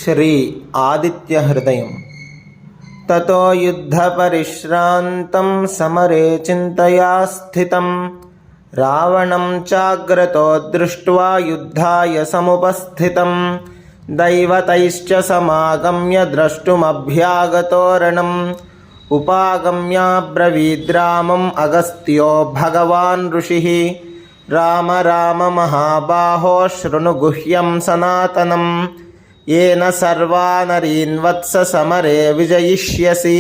श्री आदित्यहृदयम्। ततो युद्धपरिश्रान्तं समरे चिन्तया स्थितं रावणं चाग्रतो दृष्ट्वा युद्धाय समुपस्थितं दैवतैश्च समागम्य द्रष्टुमभ्यागतो रणम् उपागम्याब्रवीद्रामम् अगस्त्यो भगवान् ऋषिः राम राम महाबाहो शृणु गुह्यं सनातनम् येन सर्वानरीन् वत्स समरे विजयिष्यसि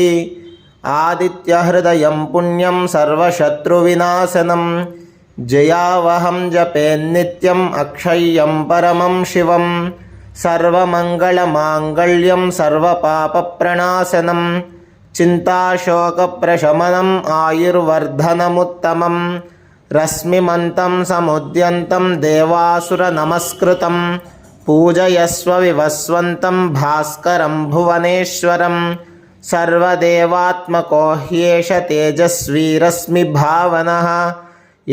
आदित्यहृदयं पुण्यं सर्वशत्रुविनाशनं जयावहं जपेन्नित्यम् अक्षय्यं परमं शिवं सर्वमङ्गलमाङ्गल्यं सर्वपापप्रणाशनं चिन्ताशोकप्रशमनम् आयुर्वर्धनमुत्तमं रश्मिमन्तं समुद्यन्तं देवासुरनमस्कृतं पूजयस्व विवस्वन्तं भास्करं भुवनेश्वरं सर्वदेवात्मको ह्येष तेजस्वी रश्मिभावनः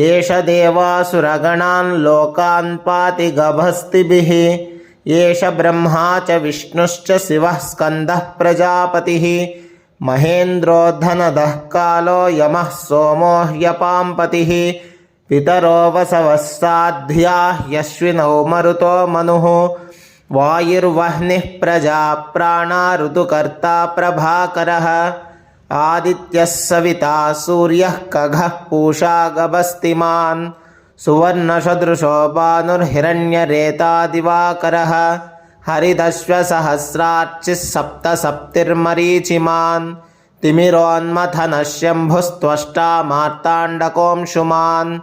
एष देवासुरगणान् लोकान् पाति गभस्तिभिः एष ब्रह्मा च विष्णुश्च शिवः स्कन्दः प्रजापतिः महेन्द्रो धनदः कालो यमः सोमो ह्यपाम्पतिः पितरो वसवः साध्याः यश्विनौ मरुतो मनुः वायुर्वह्निः प्रजा प्राणा ऋतुकर्ता प्रभाकरः आदित्यः सविता सूर्यः खगः पूषा गभस्तिमान् सुवर्णसदृशो भानुर्हिरण्यरेता दिवाकरः हरिदश्वसहस्रार्चिः सप्तसप्तिर्मरीचिमान् तिमिरोन्मथनः शम्भुस्त्वष्टा मार्ताण्डकोऽंशुमान्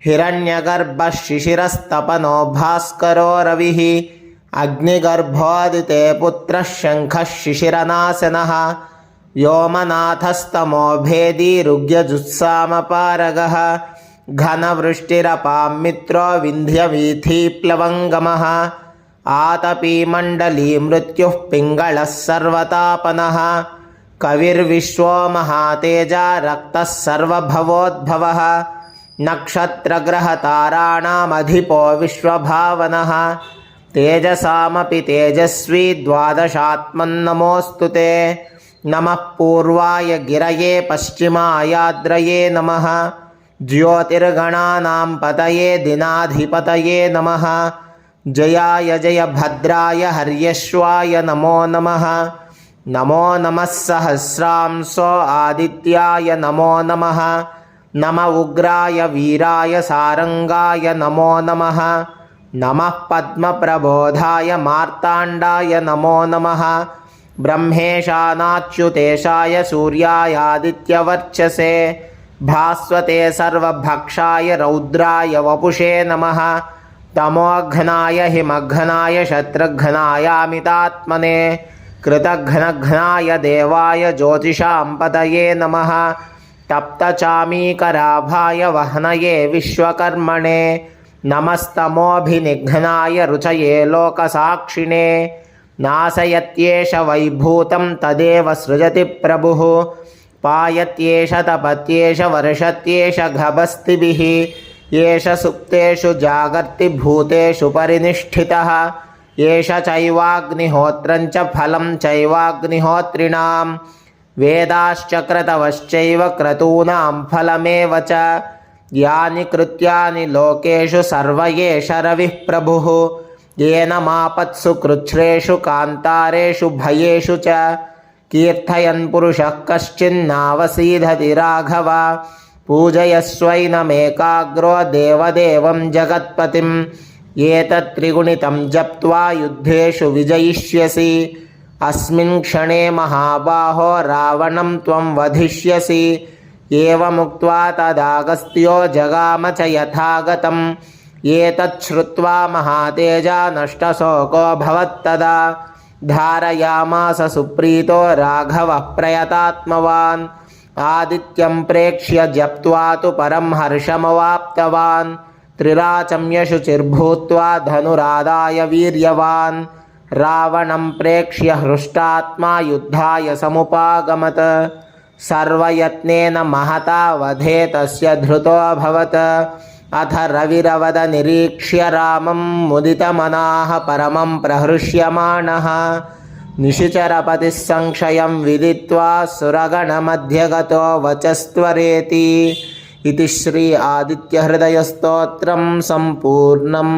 हिरण्यगर्भः शिशिरस्तपनो भास्करो रविः अग्निगर्भोदिते पुत्रः शङ्खः शिशिरनाशनः व्योमनाथस्तमो भेदी ऋग्यजुत्सामपारगः घनवृष्टिरपां मित्रो विन्ध्यवीथीप्लवङ्गमः आतपी मण्डली मृत्युः पिङ्गळः सर्वतापनः कविर्विश्वो महातेजा रक्तः सर्वभवोद्भवः नक्षत्रग्रहताराणामधिपो विश्वभावनः तेजसामपि तेजस्वी द्वादशात्मन्नमोऽस्तु ते नमः पूर्वाय गिरये पश्चिमायाद्रये नमः ज्योतिर्गणानां पतये दिनाधिपतये नमः जयाय जयभद्राय हर्यश्वाय नमो नमः नमो नमः सहस्रांसो आदित्याय नमो नमः नम उग्राय वीराय सारंगाय नमो नमः नमः पद्मप्रबोधाय मार्ताण्डाय नमो नमः ब्रह्मेशानाच्युतेशाय सूर्यायादित्यवर्चसे भास्वते सर्वभक्षाय रौद्राय वपुषे नमः तमोघ्नाय हिमघ्नाय शत्रुघ्नायामितात्मने कृतघ्नघ्नाय देवाय ज्योतिषां पतये नमः तप्तचामीकराभाय वह्नये विश्वकर्मणे नमस्तमोभिनिघ्नाय रुचये लोकसाक्षिणे नाशयत्येष वैभूतं तदेव सृजति प्रभुः पायत्येष तपत्येष वर्षत्येष गभस्तिभिः एष सुप्तेषु जागर्ति भूतेषु परिनिष्ठितः एष चैवाग्निहोत्रं च फलं चैवाग्निहोत्रिणां वेदाश्च क्रतवश्चैव क्रतूनां फलमेव च यानि कृत्यानि लोकेषु सर्व एष रविः प्रभुः येन मापत्सु कृच्छ्रेषु कान्तारेषु भयेषु च कीर्तयन् पुरुषः कश्चिन्नावसीदति राघव पूजयस्वैनमेकाग्रो देवदेवं जगत्पतिम् एतत् त्रिगुणितं जप्त्वा युद्धेषु विजयिष्यसि अस्मिन् क्षणे महाबाहो रावणं त्वं वधिष्यसि एवमुक्त्वा तदागस्त्यो जगाम च यथागतम् एतत् श्रुत्वा महातेजा नष्टशोकोऽभवत्तदा धारयामास सुप्रीतो राघवः प्रयतात्मवान् आदित्यं प्रेक्ष्य जप्त्वा तु परं हर्षमवाप्तवान् त्रिराचम्य शुचिर्भूत्वा धनुरादाय वीर्यवान् रावणं प्रेक्ष्य हृष्टात्मा युद्धाय समुपागमत सर्वयत्नेन महता वधे तस्य धृतोऽभवत् अथ रविरवद निरीक्ष्य रामं मुदितमनाः परमं प्रहृष्यमाणः निशिचरपतिः संशयं विदित्वा सुरगणमध्यगतो वचस्त्वरेति इति श्री आदित्यहृदयस्तोत्रं सम्पूर्णम्।